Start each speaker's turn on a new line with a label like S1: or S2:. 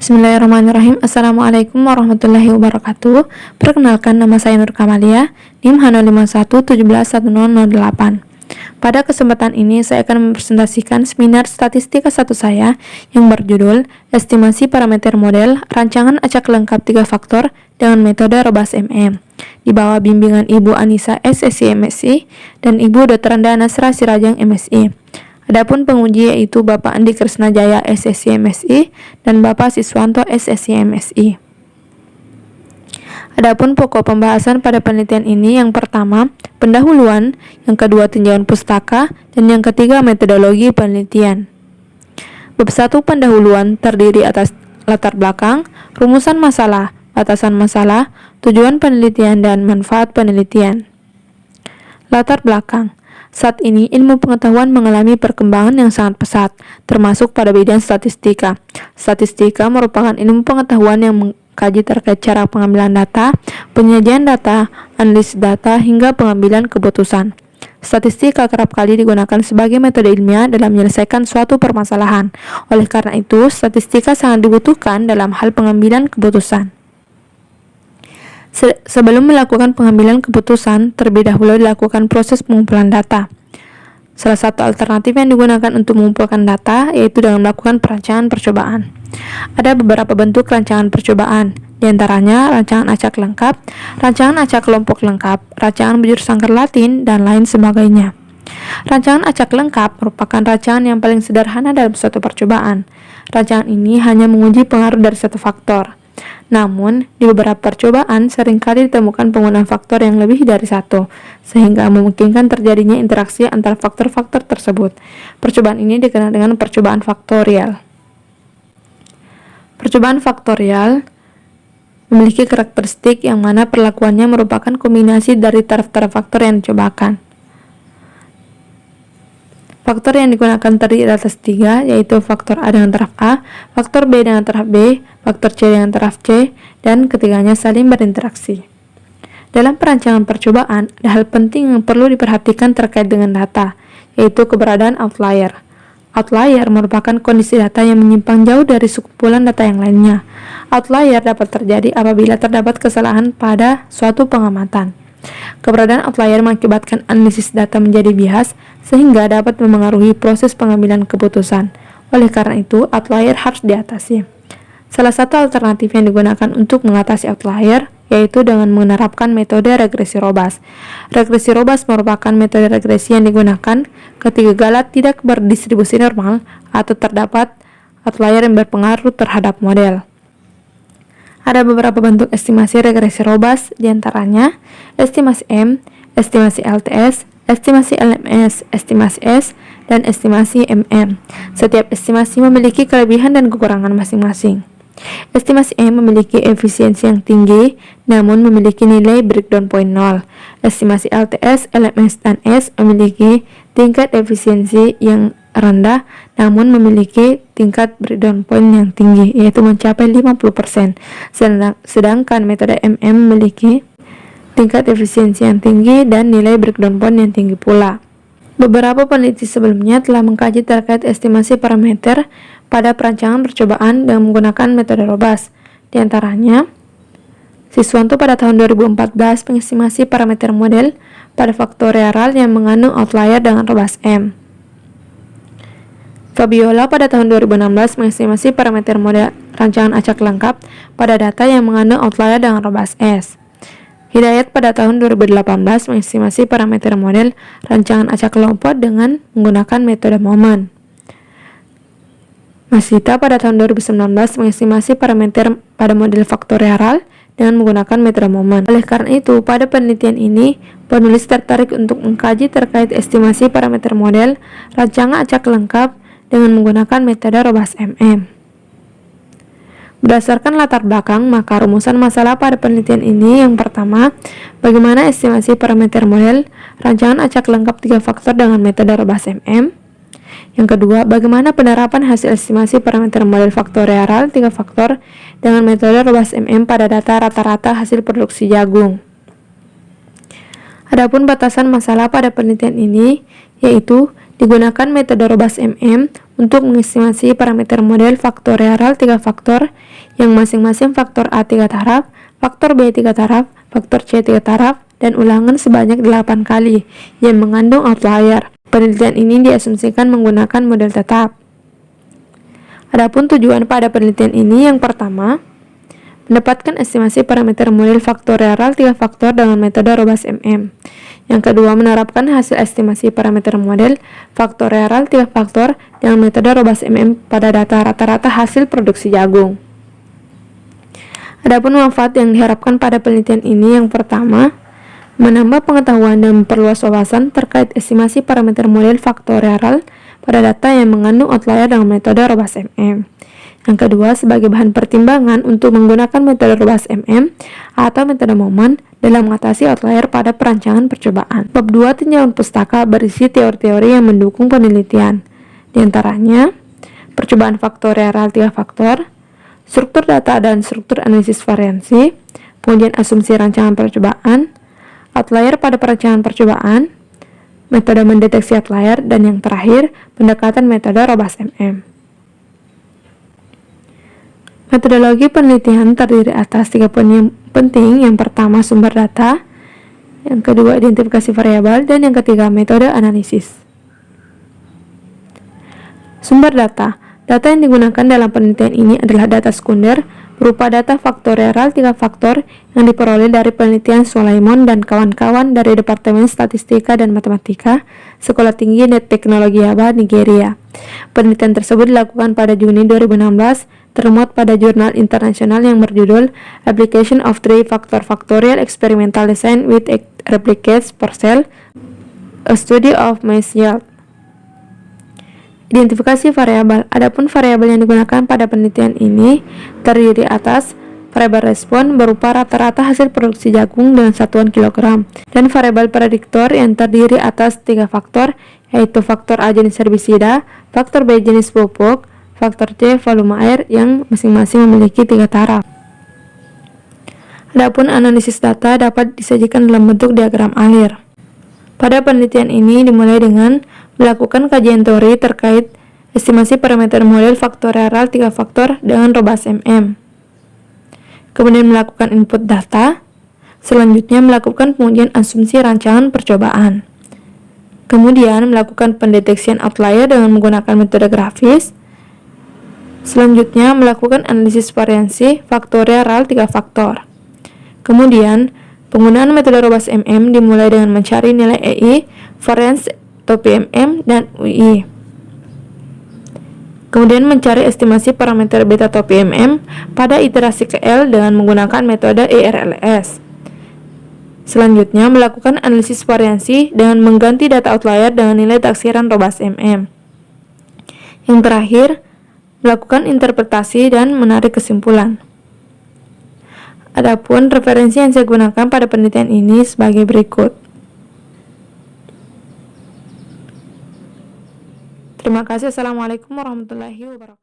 S1: Bismillahirrahmanirrahim. Assalamualaikum warahmatullahi wabarakatuh. Perkenalkan, nama saya Nur Kamalia, NIM H051171008. Pada kesempatan ini saya akan mempresentasikan seminar statistika 1 saya yang berjudul Estimasi Parameter Model Rancangan Acak Lengkap 3 Faktor dengan Metode Robas MM, di bawah bimbingan Ibu Anissa SSI MSI dan Ibu Dr. Andana Sirajang MSI. Adapun penguji yaitu Bapak Andi Krisnajaya SSI MSI dan Bapak Siswanto SSI MSI. Adapun pokok pembahasan pada penelitian ini yang pertama, pendahuluan, yang kedua tinjauan pustaka, dan yang ketiga metodologi penelitian. Bab 1 pendahuluan terdiri atas latar belakang, rumusan masalah, batasan masalah, tujuan penelitian, dan manfaat penelitian. Latar belakang. Saat ini, ilmu pengetahuan mengalami perkembangan yang sangat pesat, termasuk pada bidang statistika. Statistika merupakan ilmu pengetahuan yang mengkaji terkait cara pengambilan data, penyajian data, analisis data, hingga pengambilan keputusan. Statistika kerap kali digunakan sebagai metode ilmiah dalam menyelesaikan suatu permasalahan. Oleh karena itu, statistika sangat dibutuhkan dalam hal pengambilan keputusan. Sebelum melakukan pengambilan keputusan, terlebih dahulu dilakukan proses pengumpulan data. Salah satu alternatif yang digunakan untuk mengumpulkan data yaitu dengan melakukan perancangan percobaan. Ada beberapa bentuk rancangan percobaan, diantaranya rancangan acak lengkap, rancangan acak kelompok lengkap, rancangan bujur sangkar Latin, dan lain sebagainya. Rancangan acak lengkap merupakan rancangan yang paling sederhana dalam suatu percobaan. Rancangan ini hanya menguji pengaruh dari satu faktor. Namun, di beberapa percobaan seringkali ditemukan penggunaan faktor yang lebih dari satu, sehingga memungkinkan terjadinya interaksi antara faktor-faktor tersebut. Percobaan ini dikenal dengan percobaan faktorial. Percobaan faktorial memiliki karakteristik yang mana perlakuannya merupakan kombinasi dari taraf-taraf faktor yang dicobakan. Faktor yang digunakan terdiri atas 3, yaitu faktor A dengan taraf A, faktor B dengan taraf B, faktor C dengan taraf C, dan ketiganya saling berinteraksi. Dalam perancangan percobaan, ada hal penting yang perlu diperhatikan terkait dengan data, yaitu keberadaan outlier. Outlier merupakan kondisi data yang menyimpang jauh dari sekumpulan data yang lainnya. Outlier dapat terjadi apabila terdapat kesalahan pada suatu pengamatan. Keberadaan outlier mengakibatkan analisis data menjadi bias sehingga dapat memengaruhi proses pengambilan keputusan. Oleh karena itu, outlier harus diatasi. Salah satu alternatif yang digunakan untuk mengatasi outlier yaitu dengan menerapkan metode regresi Robas. Regresi Robas merupakan metode regresi yang digunakan ketika gala tidak berdistribusi normal atau terdapat outlier yang berpengaruh terhadap model. Ada beberapa bentuk estimasi regresi Robas, diantaranya estimasi M, estimasi LTS, estimasi LMS, estimasi S, dan estimasi MM. Setiap estimasi memiliki kelebihan dan kekurangan masing-masing. Estimasi M memiliki efisiensi yang tinggi, namun memiliki nilai breakdown point 0. Estimasi LTS, LMS, dan S memiliki tingkat efisiensi yang rendah, namun memiliki tingkat breakdown point yang tinggi, yaitu mencapai 50%. Sedangkan metode MM memiliki tingkat efisiensi yang tinggi dan nilai breakdown point yang tinggi pula. Beberapa peneliti sebelumnya telah mengkaji terkait estimasi parameter pada perancangan percobaan dengan menggunakan metode Robas. Di antaranya, Siswanto pada tahun 2014 mengestimasi parameter model pada faktorial yang mengandung outlier dengan Robas M. Fabiola pada tahun 2016 mengestimasi parameter model rancangan acak lengkap pada data yang mengandung outlier dengan Robas S. Hidayat pada tahun 2018 mengestimasi parameter model rancangan acak kelompok dengan menggunakan metode Moment. Masita pada tahun 2019 mengestimasi parameter pada model faktorial dengan menggunakan metode Moment. Oleh karena itu, pada penelitian ini, penulis tertarik untuk mengkaji terkait estimasi parameter model rancangan acak lengkap dengan menggunakan metode Robas MM. Berdasarkan latar belakang, maka rumusan masalah pada penelitian ini yang pertama, bagaimana estimasi parameter model rancangan acak lengkap 3 faktor dengan metode Robas MM. Yang kedua, bagaimana penerapan hasil estimasi parameter model faktorial 3 faktor dengan metode Robas MM pada data rata-rata hasil produksi jagung. Adapun batasan masalah pada penelitian ini yaitu digunakan metode Robas MM untuk mengestimasi parameter model faktorial 3 faktor yang masing-masing faktor A 3 taraf, faktor B 3 taraf, faktor C 3 taraf, dan ulangan sebanyak 8 kali yang mengandung outlier. Penelitian ini diasumsikan menggunakan model tetap. Adapun tujuan pada penelitian ini yang pertama, mendapatkan estimasi parameter model faktorial 3 faktor dengan metode Robas-MM. Yang kedua, menerapkan hasil estimasi parameter model faktorial 3 faktor dengan metode Robas-MM pada data rata-rata hasil produksi jagung. Adapun manfaat yang diharapkan pada penelitian ini yang pertama, menambah pengetahuan dan memperluas wawasan terkait estimasi parameter model faktorial pada data yang mengandung outlier dengan metode Robas-MM. Yang kedua, sebagai bahan pertimbangan untuk menggunakan metode Robas-MM atau metode momen dalam mengatasi outlier pada perancangan percobaan. Bab 2 tinjauan pustaka berisi teori-teori yang mendukung penelitian. Di antaranya, percobaan faktorial 3 faktor, struktur data dan struktur analisis variansi, pengujian asumsi rancangan percobaan, outlier pada perancangan percobaan, metode mendeteksi outlier, dan yang terakhir, pendekatan metode Robas-MM. Metodologi penelitian terdiri atas 3 poin yang penting. Yang pertama, sumber data. Yang kedua, identifikasi variabel. Dan yang ketiga, metode analisis. Sumber data. Data yang digunakan dalam penelitian ini adalah data sekunder berupa data faktorial 3 faktor yang diperoleh dari penelitian Sulaimon dan kawan-kawan dari Departemen Statistika dan Matematika, Sekolah Tinggi Teknologi Yaba, Nigeria. Penelitian tersebut dilakukan pada Juni 2016, termuat pada jurnal internasional yang berjudul Application of 3 Factor Factorial Experimental Design with Replicates per Cell, a Study of Mass Yield. Identifikasi variabel. Adapun variabel yang digunakan pada penelitian ini terdiri atas variabel respon berupa rata-rata hasil produksi jagung dengan satuan kilogram, dan variabel prediktor yang terdiri atas 3 faktor, yaitu faktor A jenis herbisida, faktor B jenis pupuk, faktor C volume air yang masing-masing memiliki 3 taraf. Adapun analisis data dapat disajikan dalam bentuk diagram alir. Pada penelitian ini dimulai dengan melakukan kajian teori terkait estimasi parameter model faktorial 3 faktor dengan Robas-MM. Kemudian melakukan input data. Selanjutnya melakukan pengujian asumsi rancangan percobaan. Kemudian melakukan pendeteksian outlier dengan menggunakan metode grafis. Selanjutnya melakukan analisis variansi faktorial 3 faktor. Kemudian penggunaan metode Robas-MM dimulai dengan mencari nilai EI, variance TOPMM, dan UI. Kemudian mencari estimasi parameter beta TOPMM pada iterasi KL dengan menggunakan metode ERLS. Selanjutnya melakukan analisis variansi dengan mengganti data outlier dengan nilai taksiran Robas-MM. Yang terakhir, melakukan interpretasi dan menarik kesimpulan. Adapun referensi yang saya gunakan pada penelitian ini sebagai berikut. Terima kasih. Assalamualaikum warahmatullahi wabarakatuh.